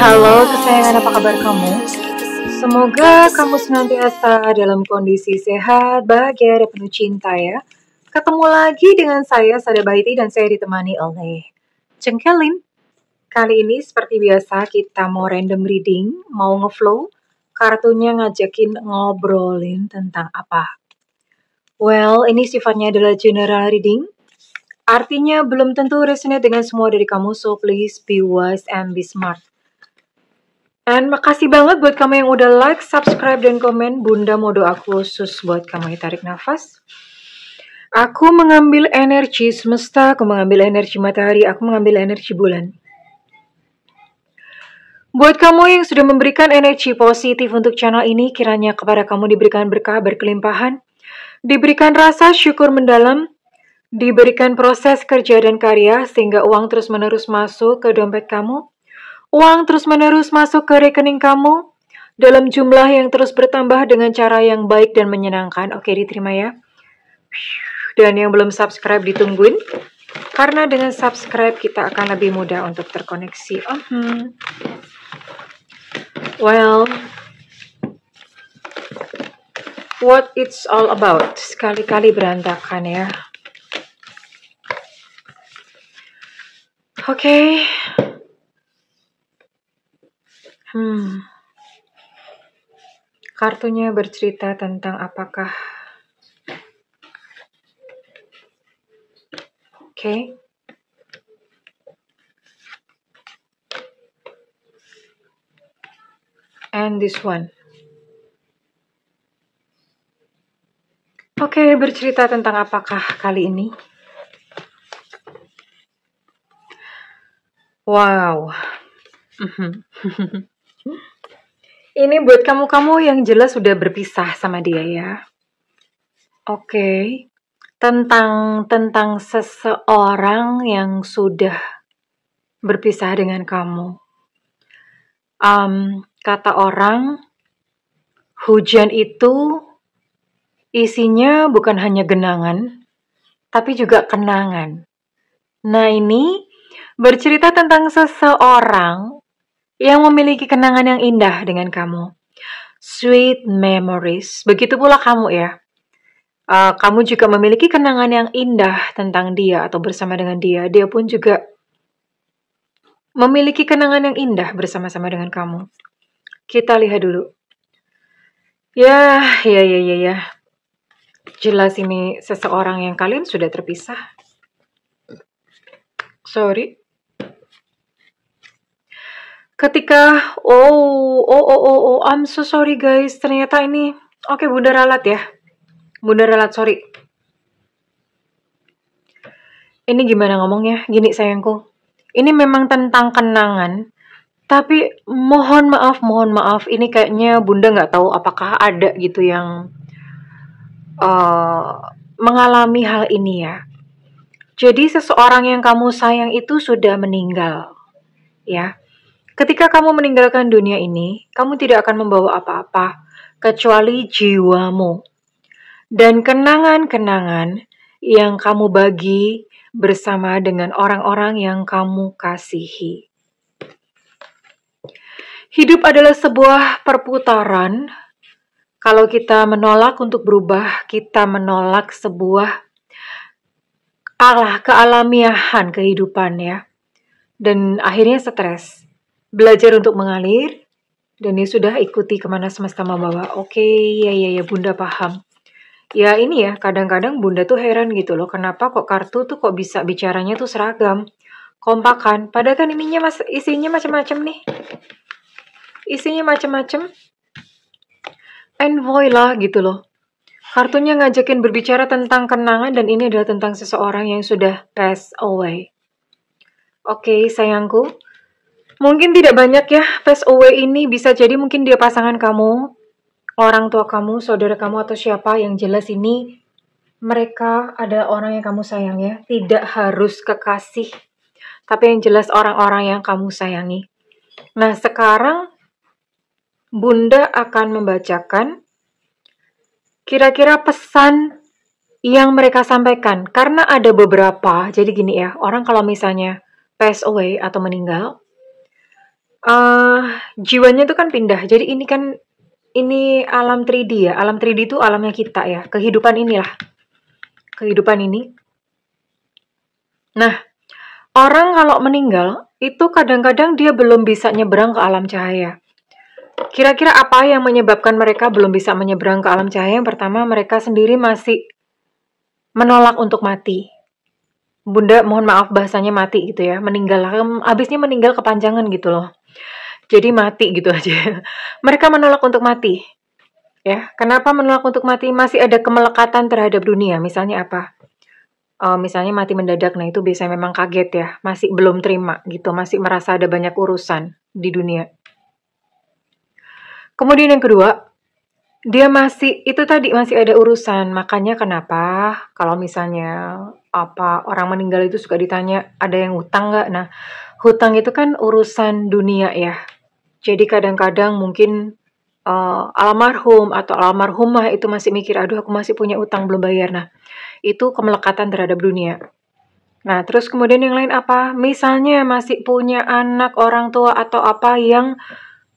Halo kesayangan, apa kabar kamu? Semoga kamu senantiasa dalam kondisi sehat, bahagia, dan penuh cinta ya. Ketemu lagi dengan saya, Sada Baiti, dan saya ditemani oleh Cengkelin. Kali ini seperti biasa kita mau random reading, mau ngeflow. Kartunya ngajakin ngobrolin tentang apa? Well, ini sifatnya adalah general reading. Artinya belum tentu resonate dengan semua dari kamu, so please be wise and be smart. And makasih banget buat kamu yang udah like, subscribe, dan komen. Bunda mau doa khusus buat kamu. Tarik nafas. Aku mengambil energi semesta, aku mengambil energi matahari, aku mengambil energi bulan. Buat kamu yang sudah memberikan energi positif untuk channel ini, kiranya kepada kamu diberikan berkah berkelimpahan, diberikan rasa syukur mendalam, diberikan proses kerja dan karya, sehingga uang terus-menerus masuk ke dompet kamu. Uang terus-menerus masuk ke rekening kamu dalam jumlah yang terus bertambah dengan cara yang baik dan menyenangkan. Oke, diterima ya. Dan yang belum subscribe ditungguin, karena dengan subscribe kita akan lebih mudah untuk terkoneksi. Well, what it's all about. Sekali-kali berantakan ya. Oke. Kartunya bercerita tentang apakah? Oke. And this one. Oke, bercerita tentang apakah kali ini? Wow. Ini buat kamu-kamu yang jelas sudah berpisah sama dia ya. Oke. Tentang seseorang yang sudah berpisah dengan kamu. Kata orang, hujan itu isinya bukan hanya genangan, tapi juga kenangan. Nah, ini bercerita tentang seseorang yang memiliki kenangan yang indah dengan kamu. Sweet memories. Begitu pula kamu ya. Kamu juga memiliki kenangan yang indah tentang dia atau bersama dengan dia. Dia pun juga memiliki kenangan yang indah bersama-sama dengan kamu. Kita lihat dulu. Ya. Jelas ini seseorang yang kalian sudah terpisah. Sorry. Ketika, I'm so sorry guys. Ternyata ini, oke, Bunda ralat ya. Bunda ralat, sorry. Ini gimana ngomongnya? Gini sayangku. Ini memang tentang kenangan. Tapi mohon maaf. Ini kayaknya Bunda nggak tahu apakah ada gitu yang mengalami hal ini ya. Jadi seseorang yang kamu sayang itu sudah meninggal. Ya. Ketika kamu meninggalkan dunia ini, kamu tidak akan membawa apa-apa kecuali jiwamu. Dan kenangan-kenangan yang kamu bagi bersama dengan orang-orang yang kamu kasihi. Hidup adalah sebuah perputaran. Kalau kita menolak untuk berubah, kita menolak sebuah kealamiahan kehidupan ya. Dan akhirnya stres. Belajar untuk mengalir, dan ya sudah ikuti kemana semesta membawa. Oke, ya Bunda paham. Ya ini ya, kadang-kadang Bunda tuh heran gitu loh, kenapa kok kartu tuh kok bisa bicaranya tuh seragam, kompakan, padahal kan isinya macam-macam nih. Isinya macam-macam. Envoy lah gitu loh. Kartunya ngajakin berbicara tentang kenangan, dan ini adalah tentang seseorang yang sudah pass away. Oke, sayangku. Mungkin tidak banyak ya, pass away ini bisa jadi mungkin dia pasangan kamu, orang tua kamu, saudara kamu, atau siapa. Yang jelas ini mereka adalah orang yang kamu sayang ya. Tidak harus kekasih, tapi yang jelas orang-orang yang kamu sayangi. Nah, sekarang Bunda akan membacakan kira-kira pesan yang mereka sampaikan. Karena ada beberapa, jadi gini ya, orang kalau misalnya pass away atau meninggal, Jiwanya itu kan pindah. Jadi ini alam 3D ya. Alam 3D itu alamnya kita ya. Kehidupan inilah. Kehidupan ini. Nah, orang kalau meninggal itu kadang-kadang dia belum bisa nyebrang ke alam cahaya. Kira-kira apa yang menyebabkan mereka belum bisa menyeberang ke alam cahaya? Yang pertama, mereka sendiri masih menolak untuk mati. Bunda, mohon maaf bahasanya mati gitu ya. Meninggal, habisnya meninggal kepanjangan gitu loh. Jadi mati gitu aja. Mereka menolak untuk mati. Ya, kenapa menolak untuk mati? Masih ada kemelekatan terhadap dunia. Misalnya apa? Misalnya mati mendadak, nah itu biasanya memang kaget ya. Masih belum terima gitu. Masih merasa ada banyak urusan di dunia. Kemudian yang kedua, dia masih ada urusan. Makanya kenapa kalau misalnya orang meninggal itu suka ditanya ada yang hutang nggak? Nah, hutang itu kan urusan dunia ya. Jadi kadang-kadang mungkin almarhum atau almarhumah itu masih mikir, aduh aku masih punya utang belum bayar. Nah, itu kemelekatan terhadap dunia. Nah, terus kemudian yang lain apa? Misalnya masih punya anak, orang tua atau apa yang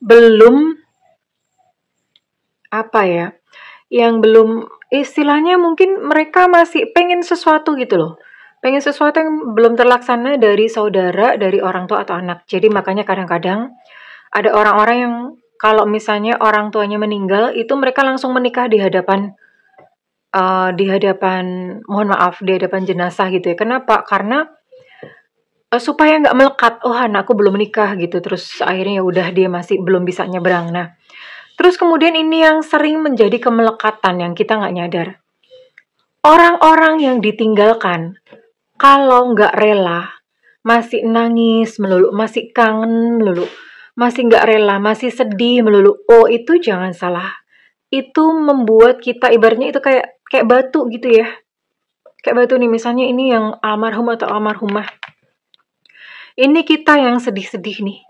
belum yang belum istilahnya mungkin mereka masih pengen sesuatu gitu loh. Pengen sesuatu yang belum terlaksana dari saudara, dari orang tua atau anak. Jadi makanya kadang-kadang ada orang-orang yang kalau misalnya orang tuanya meninggal, itu mereka langsung menikah di hadapan di hadapan jenazah gitu ya. Kenapa? Karena supaya nggak melekat, oh anakku belum menikah gitu. Terus akhirnya ya udah dia masih belum bisa nyebrang. Nah, terus kemudian ini yang sering menjadi kemelekatan yang kita nggak nyadar. Orang-orang yang ditinggalkan, kalau nggak rela, masih nangis melulu, masih kangen melulu, masih nggak rela, masih sedih melulu. Oh itu jangan salah. Itu membuat kita ibaratnya itu kayak batu gitu ya. Kayak batu nih misalnya ini yang almarhum atau almarhumah. Ini kita yang sedih-sedih nih.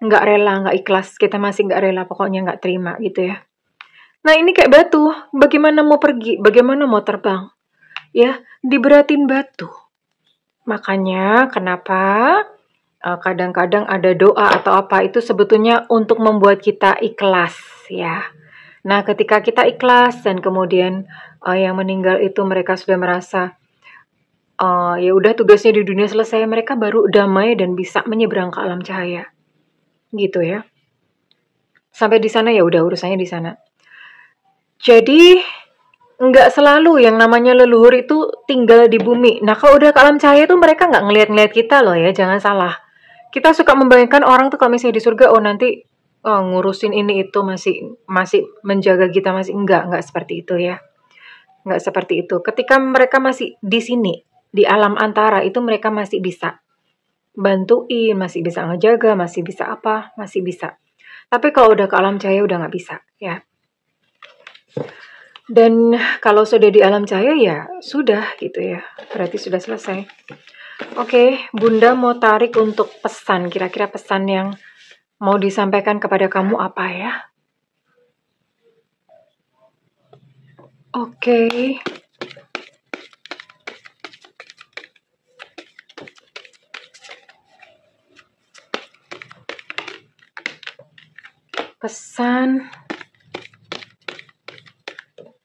Nggak rela, nggak ikhlas. Kita masih nggak rela, pokoknya nggak terima gitu ya. Nah ini kayak batu, bagaimana mau pergi, bagaimana mau terbang? Ya, diberatin batu. Makanya kenapa kadang-kadang ada doa atau apa itu sebetulnya untuk membuat kita ikhlas ya. Nah ketika kita ikhlas dan kemudian yang meninggal itu mereka sudah merasa ya udah tugasnya di dunia selesai, mereka baru damai dan bisa menyeberang ke alam cahaya. Gitu ya. Sampai di sana ya udah urusannya di sana. Jadi nggak selalu yang namanya leluhur itu tinggal di bumi. Nah kalau udah ke alam cahaya tuh mereka nggak ngeliat-ngeliat kita loh ya, jangan salah. Kita suka membayangkan orang tuh kalau misalnya di surga, oh nanti ngurusin ini itu masih menjaga kita, masih enggak seperti itu ya. Enggak seperti itu. Ketika mereka masih di sini, di alam antara itu mereka masih bisa bantuin, masih bisa ngejaga, masih bisa apa, masih bisa. Tapi kalau udah ke alam cahaya udah nggak bisa ya. Dan kalau sudah di alam cahaya ya sudah gitu ya. Berarti sudah selesai. Oke, Bunda mau tarik untuk pesan. Kira-kira pesan yang mau disampaikan kepada kamu apa ya? Oke. Pesan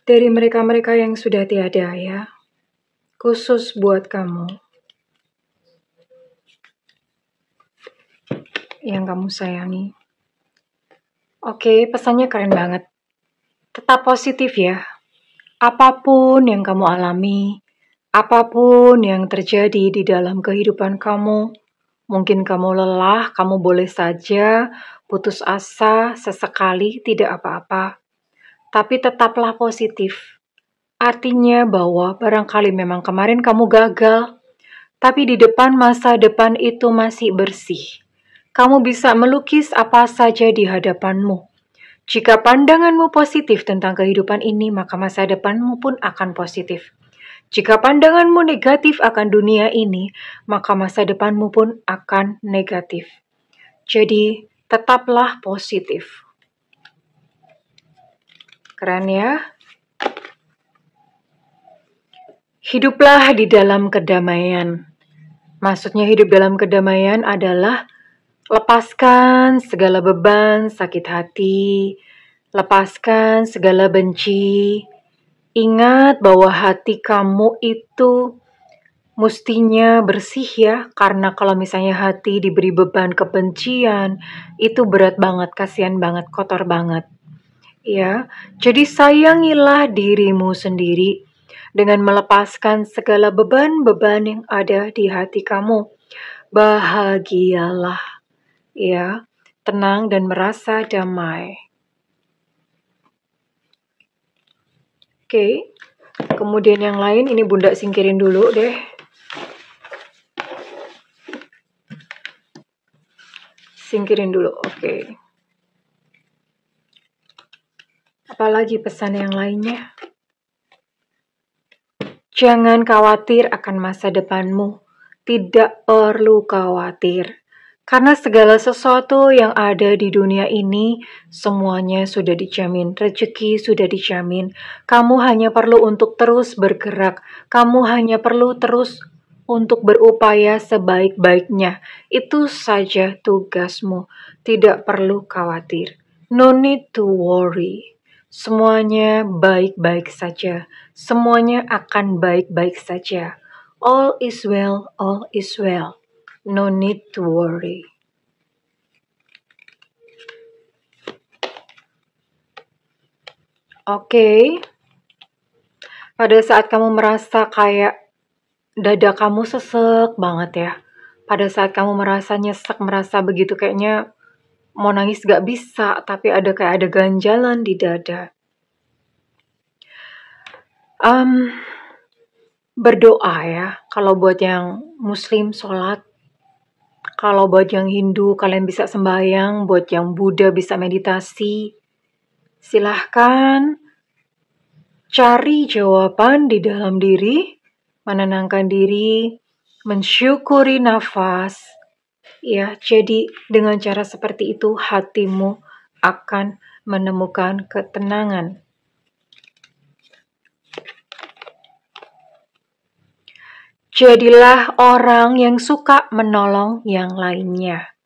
dari mereka-mereka yang sudah tiada ya. Khusus buat kamu. Yang kamu sayangi. Oke, pesannya keren banget. Tetap positif ya. Apapun yang kamu alami, apapun yang terjadi di dalam kehidupan kamu, mungkin kamu lelah, kamu boleh saja putus asa sesekali, tidak apa-apa. Tapi tetaplah positif. Artinya bahwa barangkali memang kemarin kamu gagal, tapi di depan masa depan itu masih bersih. Kamu bisa melukis apa saja di hadapanmu. Jika pandanganmu positif tentang kehidupan ini, maka masa depanmu pun akan positif. Jika pandanganmu negatif akan dunia ini, maka masa depanmu pun akan negatif. Jadi, tetaplah positif. Keren ya? Hiduplah di dalam kedamaian. Maksudnya hidup dalam kedamaian adalah Lepaskan segala beban sakit hati, lepaskan segala benci. Ingat bahwa hati kamu itu mestinya bersih ya, karena kalau misalnya hati diberi beban kebencian, itu berat banget, kasihan banget, kotor banget. Ya, jadi sayangilah dirimu sendiri dengan melepaskan segala beban-beban yang ada di hati kamu. Bahagialah, ya, tenang dan merasa damai. Oke, kemudian yang lain ini Bunda singkirin dulu deh. Singkirin dulu, oke. Apalagi pesan yang lainnya? Jangan khawatir akan masa depanmu. Tidak perlu khawatir. Karena segala sesuatu yang ada di dunia ini, semuanya sudah dijamin. Rezeki sudah dijamin. Kamu hanya perlu untuk terus bergerak. Kamu hanya perlu terus untuk berupaya sebaik-baiknya. Itu saja tugasmu. Tidak perlu khawatir. No need to worry. Semuanya baik-baik saja. Semuanya akan baik-baik saja. All is well, all is well. No need to worry. Oke. Pada saat kamu merasa kayak dada kamu sesek banget ya. Pada saat kamu merasa nyesek, merasa begitu kayaknya mau nangis gak bisa, tapi kayak ada ganjalan di dada. Berdoa ya, kalau buat yang muslim sholat, kalau buat yang Hindu kalian bisa sembahyang, buat yang Buddha bisa meditasi, silahkan cari jawaban di dalam diri, menenangkan diri, mensyukuri nafas. Ya, jadi dengan cara seperti itu hatimu akan menemukan ketenangan. Jadilah orang yang suka menolong yang lainnya.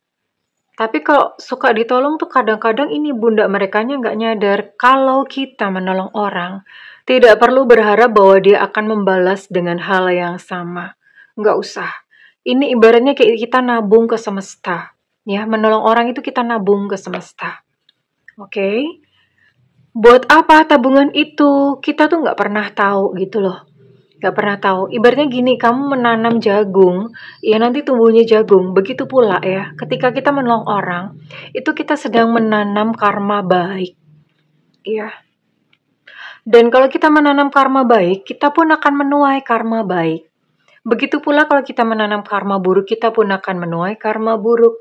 Tapi kalau suka ditolong tuh kadang-kadang ini Bunda merekanya nggak nyadar kalau kita menolong orang, tidak perlu berharap bahwa dia akan membalas dengan hal yang sama. Nggak usah. Ini ibaratnya kayak kita nabung ke semesta. Ya, menolong orang itu kita nabung ke semesta. Oke? Buat apa tabungan itu? Kita tuh nggak pernah tahu gitu loh. Gak pernah tahu. Ibaratnya gini, kamu menanam jagung, ya nanti tumbuhnya jagung. Begitu pula ya, ketika kita menolong orang, itu kita sedang menanam karma baik. Ya. Dan kalau kita menanam karma baik, kita pun akan menuai karma baik. Begitu pula kalau kita menanam karma buruk, kita pun akan menuai karma buruk.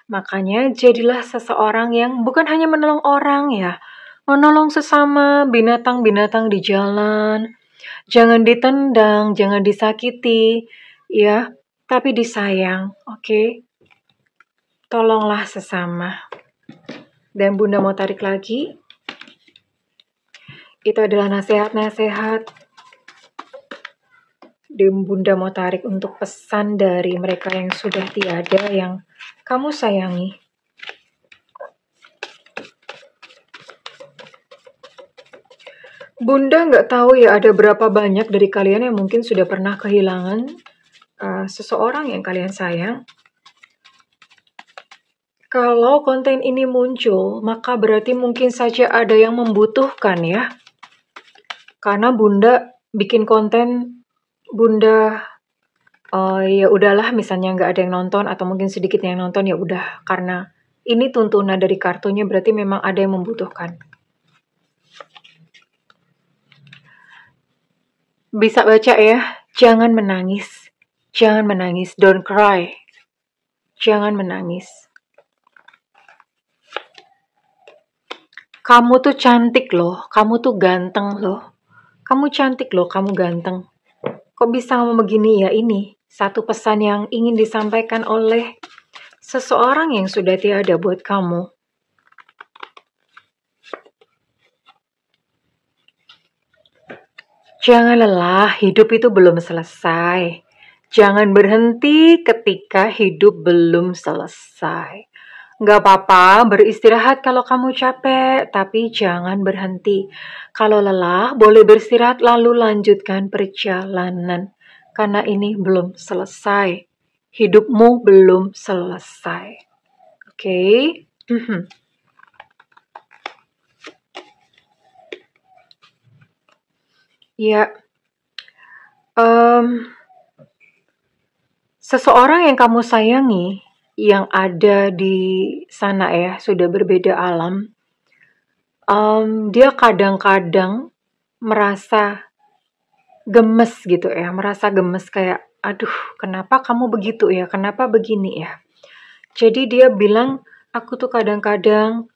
Makanya jadilah seseorang yang bukan hanya menolong orang ya, menolong sesama binatang-binatang di jalan. Jangan ditendang, jangan disakiti, ya, tapi disayang, oke? Tolonglah sesama. Dan Bunda mau tarik lagi. Itu adalah nasihat-nasihat. Dan Bunda mau tarik untuk pesan dari mereka yang sudah tiada, yang kamu sayangi. Bunda nggak tahu ya ada berapa banyak dari kalian yang mungkin sudah pernah kehilangan seseorang yang kalian sayang. Kalau konten ini muncul, maka berarti mungkin saja ada yang membutuhkan ya. Karena Bunda bikin konten, Bunda ya udahlah misalnya nggak ada yang nonton atau mungkin sedikit yang nonton ya udah. Karena ini tuntunan dari kartunya berarti memang ada yang membutuhkan. Bisa baca ya, jangan menangis. Jangan menangis, don't cry. Jangan menangis. Kamu tuh cantik loh, kamu tuh ganteng loh. Kamu cantik loh, kamu ganteng. Kok bisa ngomong begini ya? Ini satu pesan yang ingin disampaikan oleh seseorang yang sudah tiada buat kamu. Jangan lelah, hidup itu belum selesai. Jangan berhenti ketika hidup belum selesai. Nggak apa-apa beristirahat kalau kamu capek, tapi jangan berhenti. Kalau lelah, boleh beristirahat lalu lanjutkan perjalanan. Karena ini belum selesai. Hidupmu belum selesai. Oke? Ya. Seseorang yang kamu sayangi, yang ada di sana ya, sudah berbeda alam, dia kadang-kadang merasa gemes gitu ya, merasa gemes kayak, aduh kenapa kamu begitu ya, kenapa begini ya. Jadi dia bilang, aku tuh kadang-kadang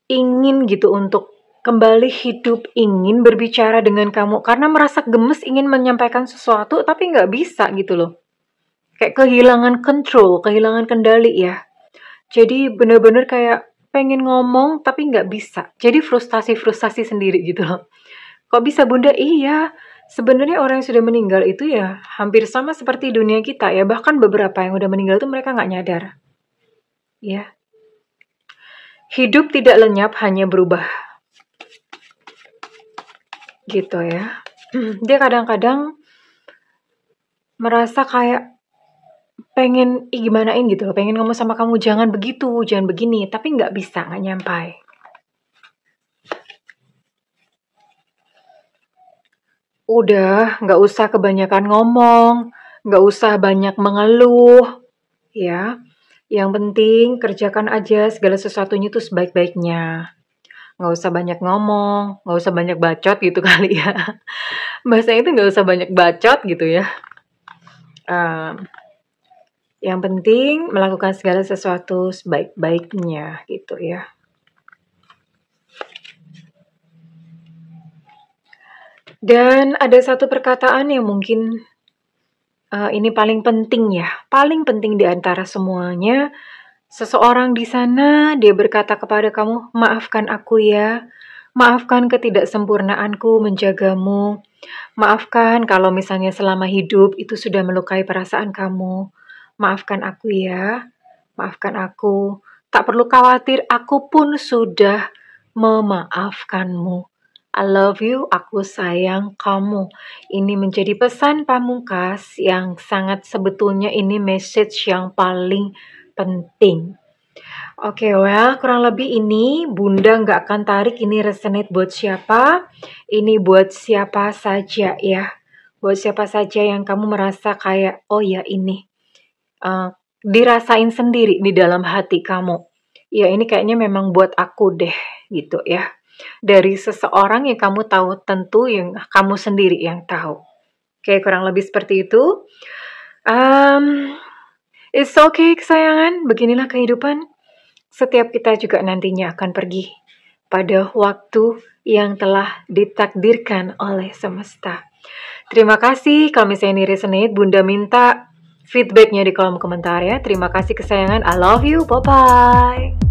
ingin gitu untuk kembali hidup, ingin berbicara dengan kamu, karena merasa gemes ingin menyampaikan sesuatu, tapi nggak bisa gitu loh. Kayak kehilangan control, kehilangan kendali ya. Jadi bener-bener kayak pengen ngomong tapi nggak bisa. Jadi frustasi sendiri gitu loh. Kok bisa Bunda? Iya, sebenarnya orang yang sudah meninggal itu ya hampir sama seperti dunia kita ya. Bahkan beberapa yang udah meninggal itu mereka nggak nyadar. Ya. Hidup tidak lenyap, hanya berubah. Gitu ya. Dia kadang-kadang merasa kayak pengen gimanain gitu loh, pengen ngomong sama kamu jangan begitu, jangan begini, tapi nggak bisa, nggak nyampai. Udah, nggak usah kebanyakan ngomong, nggak usah banyak mengeluh, ya. Yang penting kerjakan aja segala sesuatunya itu sebaik-baiknya. Nggak usah banyak ngomong, nggak usah banyak bacot gitu kali ya. Bahasanya itu nggak usah banyak bacot gitu ya. Yang penting melakukan segala sesuatu sebaik-baiknya gitu ya. Dan ada satu perkataan yang mungkin ini paling penting ya, paling penting di antara semuanya. Seseorang di sana dia berkata kepada kamu, maafkan aku ya, maafkan ketidaksempurnaanku menjagamu, maafkan kalau misalnya selama hidup itu sudah melukai perasaan kamu, maafkan aku ya, maafkan aku, tak perlu khawatir, aku pun sudah memaafkanmu. I love you, aku sayang kamu. Ini menjadi pesan pamungkas yang sangat sebetulnya ini message yang paling penting. Oke, well, kurang lebih ini Bunda nggak akan tarik ini resonate buat siapa. Ini buat siapa saja ya. Buat siapa saja yang kamu merasa kayak, oh ya ini. Dirasain sendiri di dalam hati kamu. Ya ini kayaknya memang buat aku deh gitu ya. Dari seseorang yang kamu tahu, tentu yang kamu sendiri yang tahu. Oke, kurang lebih seperti itu. It's okay kesayangan, beginilah kehidupan. Setiap kita juga nantinya akan pergi pada waktu yang telah ditakdirkan oleh semesta. Terima kasih, kalau misalnya ini resonate, Bunda minta feedbacknya di kolom komentar ya. Terima kasih kesayangan, I love you, bye-bye.